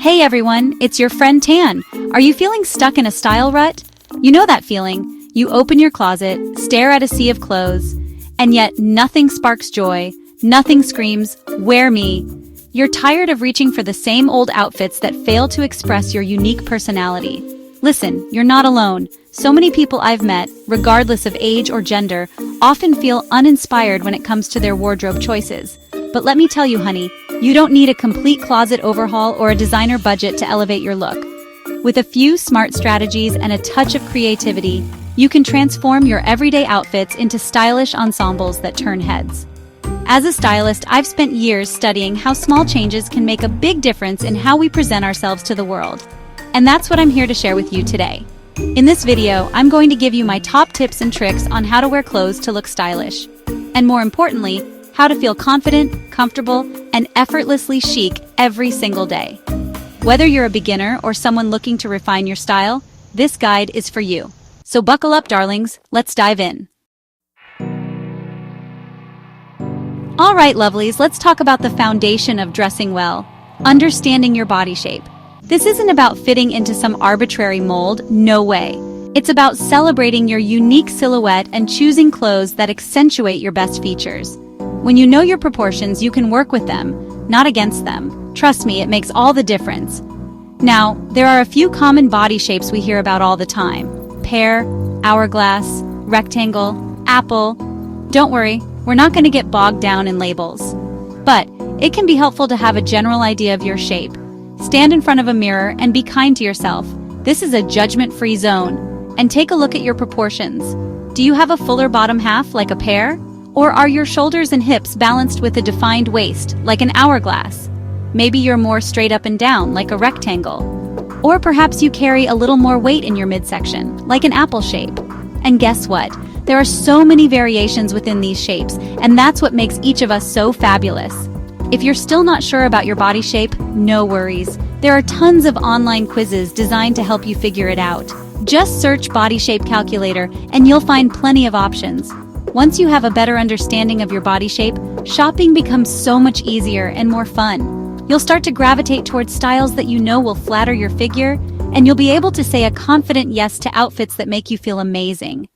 Hey everyone, it's your friend Tan. Are you feeling stuck in a style rut? You know that feeling. You open your closet, stare at a sea of clothes, and yet nothing sparks joy, nothing screams, "Wear me." You're tired of reaching for the same old outfits that fail to express your unique personality. Listen, you're not alone. So many people I've met, regardless of age or gender, often feel uninspired when it comes to their wardrobe choices. But let me tell you, honey, you don't need a complete closet overhaul or a designer budget to elevate your look. With a few smart strategies and a touch of creativity, you can transform your everyday outfits into stylish ensembles that turn heads. As a stylist, I've spent years studying how small changes can make a big difference in how we present ourselves to the world. And that's what I'm here to share with you today. In this video, I'm going to give you my top tips and tricks on how to wear clothes to look stylish. And more importantly, how to feel confident, comfortable, and effortlessly chic every single day. Whether you're a beginner or someone looking to refine your style, this guide is for you. So buckle up, darlings, let's dive in. All right, lovelies, let's talk about the foundation of dressing well, understanding your body shape. This isn't about fitting into some arbitrary mold, no way. It's about celebrating your unique silhouette and choosing clothes that accentuate your best features. When you know your proportions, you can work with them, not against them. Trust me, it makes all the difference. Now, there are a few common body shapes we hear about all the time. Pear, hourglass, rectangle, apple. Don't worry, we're not going to get bogged down in labels. But it can be helpful to have a general idea of your shape. Stand in front of a mirror and be kind to yourself. This is a judgment-free zone. And take a look at your proportions. Do you have a fuller bottom half like a pear? Or are your shoulders and hips balanced with a defined waist, like an hourglass? Maybe you're more straight up and down, like a rectangle. Or perhaps you carry a little more weight in your midsection, like an apple shape. And guess what? There are so many variations within these shapes, and that's what makes each of us so fabulous. If you're still not sure about your body shape, no worries. There are tons of online quizzes designed to help you figure it out. Just search Body Shape Calculator, and you'll find plenty of options. Once you have a better understanding of your body shape, shopping becomes so much easier and more fun. You'll start to gravitate towards styles that you know will flatter your figure, and you'll be able to say a confident yes to outfits that make you feel amazing.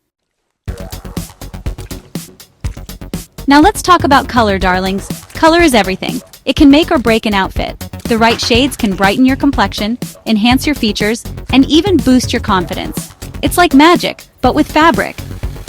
Now let's talk about color, darlings. Color is everything. It can make or break an outfit. The right shades can brighten your complexion, enhance your features, and even boost your confidence. It's like magic, but with fabric.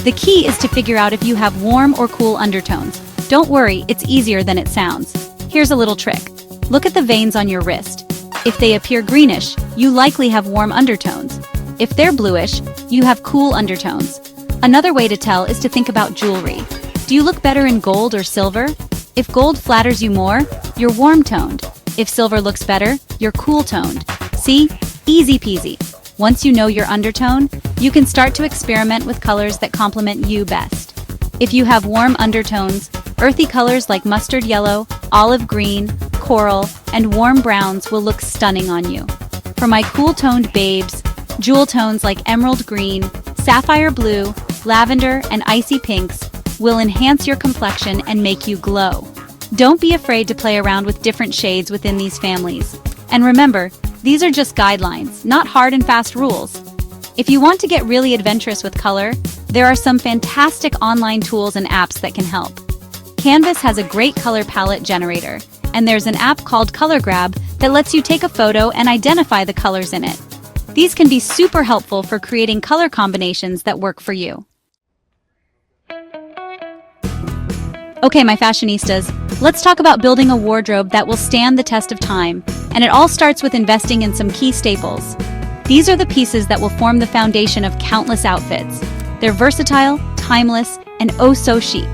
The key is to figure out if you have warm or cool undertones. Don't worry, it's easier than it sounds. Here's a little trick. Look at the veins on your wrist. If they appear greenish, you likely have warm undertones. If they're bluish, you have cool undertones. Another way to tell is to think about jewelry. Do you look better in gold or silver? If gold flatters you more, you're warm-toned. If silver looks better, you're cool-toned. See? Easy peasy. Once you know your undertone, you can start to experiment with colors that complement you best. If you have warm undertones, earthy colors like mustard yellow, olive green, coral, and warm browns will look stunning on you. For my cool-toned babes, jewel tones like emerald green, sapphire blue, lavender, and icy pinks will enhance your complexion and make you glow. Don't be afraid to play around with different shades within these families. And remember, these are just guidelines, not hard and fast rules. If you want to get really adventurous with color, there are some fantastic online tools and apps that can help. Canvas has a great color palette generator, and there's an app called Color Grab that lets you take a photo and identify the colors in it. These can be super helpful for creating color combinations that work for you. Okay, my fashionistas, let's talk about building a wardrobe that will stand the test of time, and it all starts with investing in some key staples. These are the pieces that will form the foundation of countless outfits. They're versatile, timeless, and oh so chic.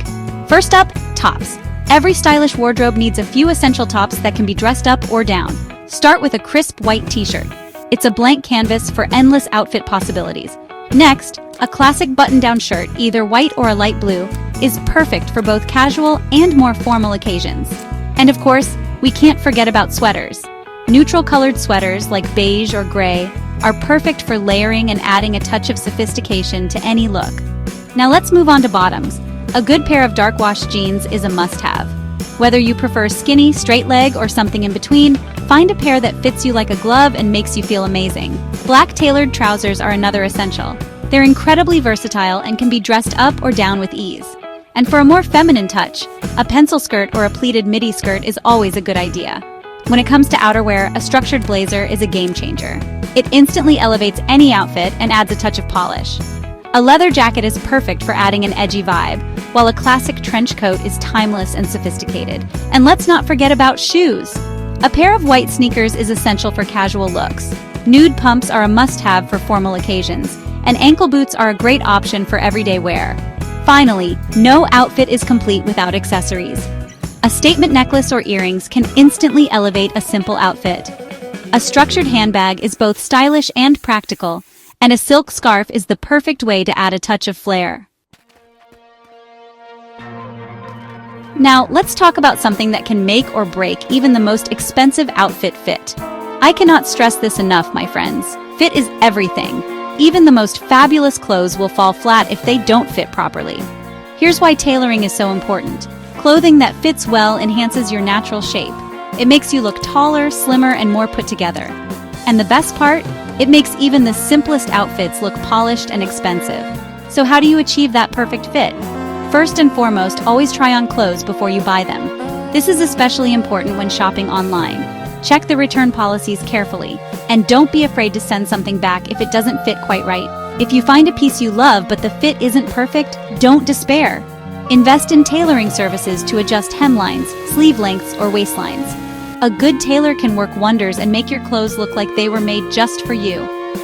First up, tops. Every stylish wardrobe needs a few essential tops that can be dressed up or down. Start with a crisp white t-shirt. It's a blank canvas for endless outfit possibilities. Next, a classic button-down shirt, either white or a light blue, is perfect for both casual and more formal occasions. And of course, we can't forget about sweaters. Neutral-colored sweaters like beige or gray are perfect for layering and adding a touch of sophistication to any look. Now let's move on to bottoms. A good pair of dark wash jeans is a must-have. Whether you prefer skinny, straight leg, or something in between, find a pair that fits you like a glove and makes you feel amazing. Black tailored trousers are another essential. They're incredibly versatile and can be dressed up or down with ease. And for a more feminine touch, a pencil skirt or a pleated midi skirt is always a good idea. When it comes to outerwear, a structured blazer is a game changer. It instantly elevates any outfit and adds a touch of polish. A leather jacket is perfect for adding an edgy vibe, while a classic trench coat is timeless and sophisticated. And let's not forget about shoes. A pair of white sneakers is essential for casual looks. Nude pumps are a must-have for formal occasions, and ankle boots are a great option for everyday wear. Finally, no outfit is complete without accessories. A statement necklace or earrings can instantly elevate a simple outfit. A structured handbag is both stylish and practical, and a silk scarf is the perfect way to add a touch of flair. Now, let's talk about something that can make or break even the most expensive outfit: fit. I cannot stress this enough, my friends. Fit is everything. Even the most fabulous clothes will fall flat if they don't fit properly. Here's why tailoring is so important. Clothing that fits well enhances your natural shape. It makes you look taller, slimmer, and more put together. And the best part? It makes even the simplest outfits look polished and expensive. So how do you achieve that perfect fit? First and foremost, always try on clothes before you buy them. This is especially important when shopping online. Check the return policies carefully, and don't be afraid to send something back if it doesn't fit quite right. If you find a piece you love but the fit isn't perfect, don't despair. Invest in tailoring services to adjust hemlines, sleeve lengths, or waistlines. A good tailor can work wonders and make your clothes look like they were made just for you.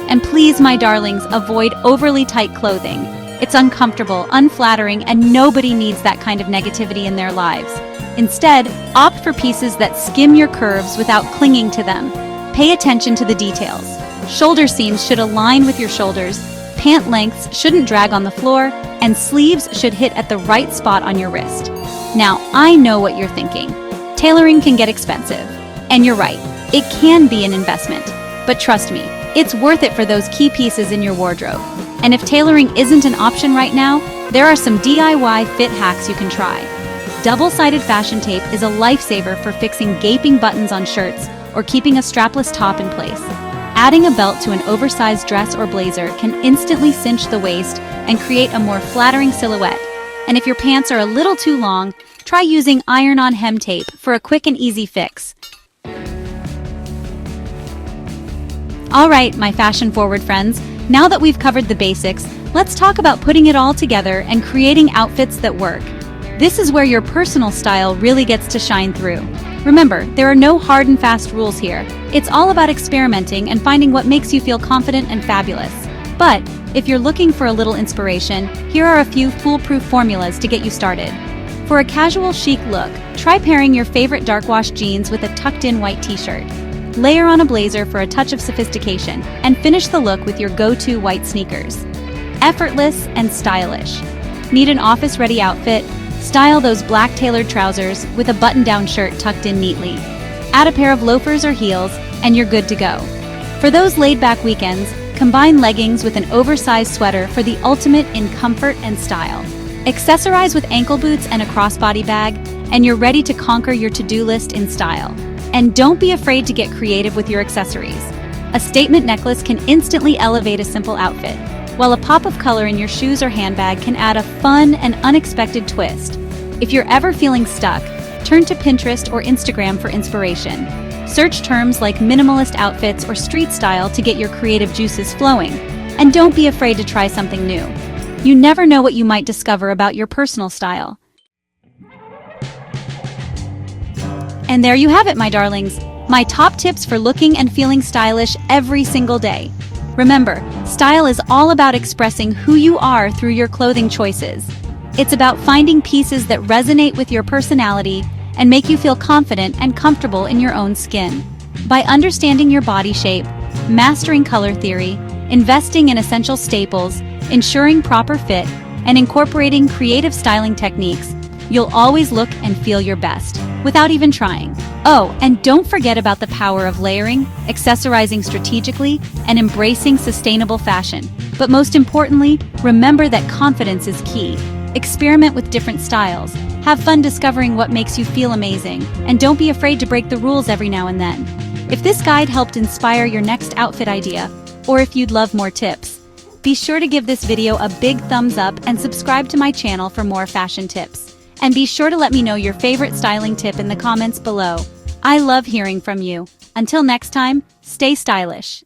And please, my darlings, avoid overly tight clothing. It's uncomfortable, unflattering, and nobody needs that kind of negativity in their lives. Instead, opt for pieces that skim your curves without clinging to them. Pay attention to the details. Shoulder seams should align with your shoulders, pant lengths shouldn't drag on the floor, and sleeves should hit at the right spot on your wrist. Now, I know what you're thinking. Tailoring can get expensive. And you're right, it can be an investment. But trust me, it's worth it for those key pieces in your wardrobe. And if tailoring isn't an option right now, there are some DIY fit hacks you can try. Double-sided fashion tape is a lifesaver for fixing gaping buttons on shirts or keeping a strapless top in place. Adding a belt to an oversized dress or blazer can instantly cinch the waist and create a more flattering silhouette. And if your pants are a little too long, try using iron-on hem tape for a quick and easy fix. All right, my fashion-forward friends, now that we've covered the basics, let's talk about putting it all together and creating outfits that work. This is where your personal style really gets to shine through. Remember, there are no hard and fast rules here. It's all about experimenting and finding what makes you feel confident and fabulous. But if you're looking for a little inspiration, here are a few foolproof formulas to get you started. For a casual chic look, try pairing your favorite dark wash jeans with a tucked-in white t-shirt. Layer on a blazer for a touch of sophistication, and finish the look with your go-to white sneakers. Effortless and stylish. Need an office-ready outfit? Style those black tailored trousers with a button-down shirt tucked in neatly. Add a pair of loafers or heels, and you're good to go. For those laid-back weekends, combine leggings with an oversized sweater for the ultimate in comfort and style. Accessorize with ankle boots and a crossbody bag, and you're ready to conquer your to-do list in style. And don't be afraid to get creative with your accessories. A statement necklace can instantly elevate a simple outfit, while a pop of color in your shoes or handbag can add a fun and unexpected twist. If you're ever feeling stuck, turn to Pinterest or Instagram for inspiration. Search terms like minimalist outfits or street style to get your creative juices flowing. And don't be afraid to try something new. You never know what you might discover about your personal style. And there you have it, my darlings. My top tips for looking and feeling stylish every single day. Remember, style is all about expressing who you are through your clothing choices. It's about finding pieces that resonate with your personality and make you feel confident and comfortable in your own skin. By understanding your body shape, mastering color theory, investing in essential staples, ensuring proper fit, and incorporating creative styling techniques, you'll always look and feel your best, without even trying. Oh, and don't forget about the power of layering, accessorizing strategically, and embracing sustainable fashion. But most importantly, remember that confidence is key. Experiment with different styles, Have fun discovering what makes you feel amazing, and don't be afraid to break the rules every now and then. If this guide helped inspire your next outfit idea, or if you'd love more tips, be sure to give this video a big thumbs up and subscribe to my channel for more fashion tips. And be sure to let me know your favorite styling tip in the comments below. I love hearing from you. Until next time, stay stylish.